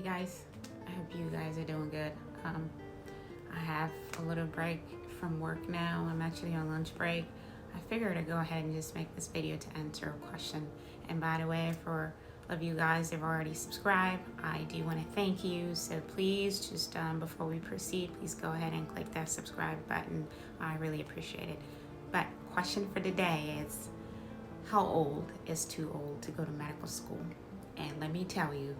guys, I hope you guys are doing good. I have a little break from work now. I'm actually on lunch break. I figured I'd go ahead and just make this video to answer a question. And by the way, for all of you guys that have already subscribed, I do want to thank you. So please, just before we proceed, please go ahead and click that subscribe button. I really appreciate it. But question for today is, how old is too old to go to medical school? And let me tell you,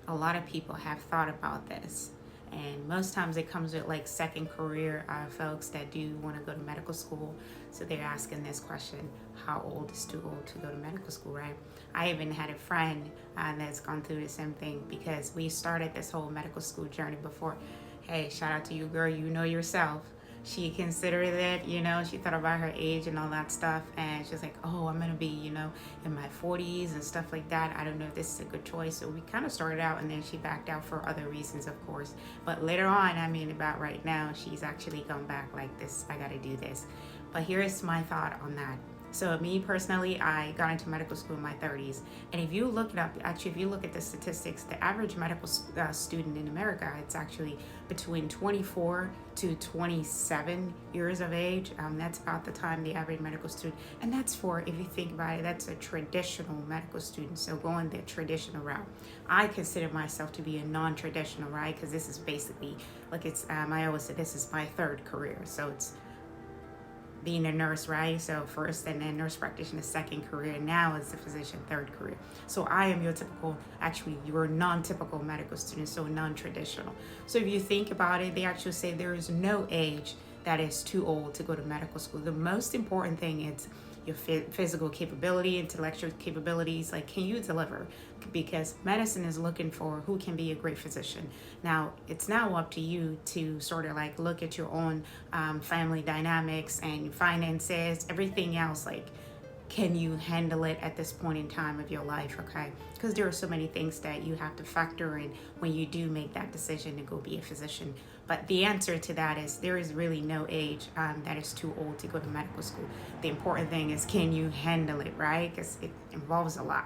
a lot of people have thought about this, and most times it comes with like second career folks that do want to go to medical school. So they're asking this question: how old is too old to go to medical school, right? I even had a friend that's gone through the same thing, because we started this whole medical school journey before. Hey, shout out to you, girl. You know yourself. She considered it, she thought about her age and all that stuff, and she's like, oh, I'm gonna be, in my 40s and stuff like that. I don't know if this is a good choice. So we kind of started out, and then she backed out for other reasons, of course. But later on, about right now, she's actually come back like this, I gotta do this. But here's my thought on that. So me personally, I got into medical school in my 30s. And if you look it up, actually, if you look at the statistics, the average medical student in America, it's actually between 24 to 27 years of age. That's about the time the average medical student, and that's for, if you think about it, that's a traditional medical student. So going the traditional route. I consider myself to be a non-traditional, right? Because this is basically, like I always say, this is my third career. So it's being a nurse, right? So first, and then nurse practitioner, second career. Now as a physician, third career. So I am your typical, actually you're non-typical medical student, so non-traditional. So if you think about it, they actually say there is no age that is too old to go to medical school. The most important thing is your physical capability, intellectual capabilities, like can you deliver? Because medicine is looking for who can be a great physician. Now, it's now up to you to sort of like look at your own family dynamics and finances, everything else, like can you handle it at this point in time of your life, okay? Because there are so many things that you have to factor in when you do make that decision to go be a physician. But the answer to that is there is really no age that is too old to go to medical school. The important thing is, can you handle it, right? Because it involves a lot.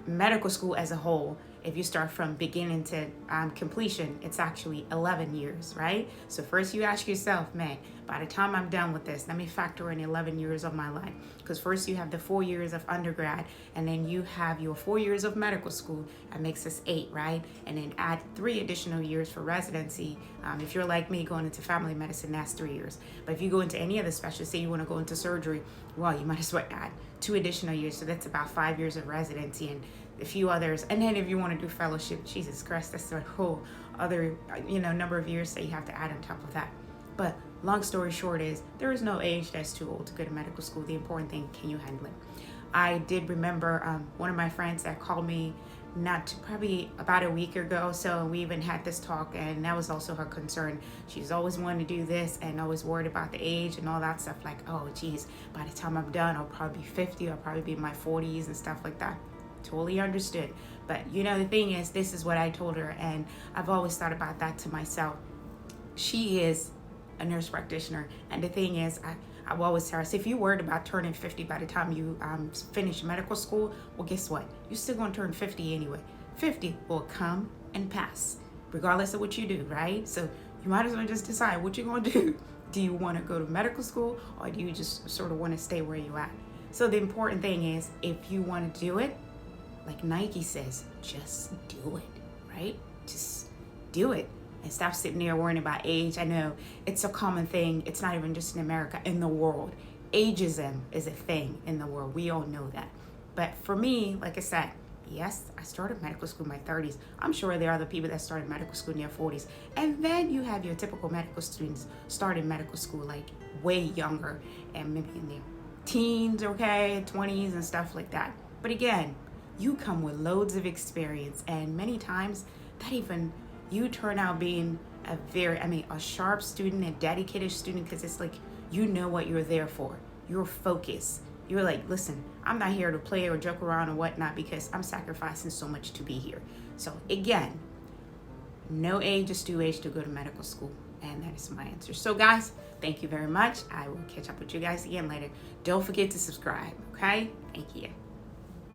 Medical school as a whole, if you start from beginning to completion, it's actually 11 years, right? So first you ask yourself, man, by the time I'm done with this, let me factor in 11 years of my life. Because first you have the 4 years of undergrad, and then you have your 4 years of medical school. That makes us 8, right? And then add 3 additional years for residency. If you're like me, going into family medicine, that's 3 years. But if you go into any other specialty, say you want to go into surgery, well, you might as well add 2 additional years. So that's about 5 years of residency and a few others. And then if you want to do fellowship, Jesus Christ, that's a whole other number of years that you have to add on top of that. But long story short is, there is no age that's too old to go to medical school. The important thing, can you handle it? I did remember one of my friends that called me probably about a week ago. So we even had this talk, and that was also her concern. She's always wanted to do this and always worried about the age and all that stuff. Like, oh geez, by the time I'm done, I'll probably be 50, I'll probably be in my 40s and stuff like that. Totally understood. But the thing is, this is what I told her, and I've always thought about that to myself. She is a nurse practitioner, and the thing is, I've always tell her, so if you're worried about turning 50 by the time you finish medical school, well, guess what? You're still going to turn 50 anyway. 50 will come and pass, regardless of what you do, right? So you might as well just decide what you're going to do. Do you want to go to medical school, or do you just sort of want to stay where you're at? So the important thing is, if you want to do it, like Nike says, just do it, right? Just do it. And stop sitting there worrying about age. I know it's a common thing. It's not even just in America, in the world. Ageism is a thing in the world. We all know that. But for me, like I said, yes, I started medical school in my 30s. I'm sure there are other people that started medical school in their 40s. And then you have your typical medical students starting medical school like way younger, and maybe in their teens, okay, 20s and stuff like that. But again, you come with loads of experience, and many times that even you turn out being a sharp student, a dedicated student, because it's like, what you're there for. You're focused. You're like, listen, I'm not here to play or joke around or whatnot, because I'm sacrificing so much to be here. So again, no age is too age to go to medical school. And that is my answer. So guys, thank you very much. I will catch up with you guys again later. Don't forget to subscribe, okay? Thank you.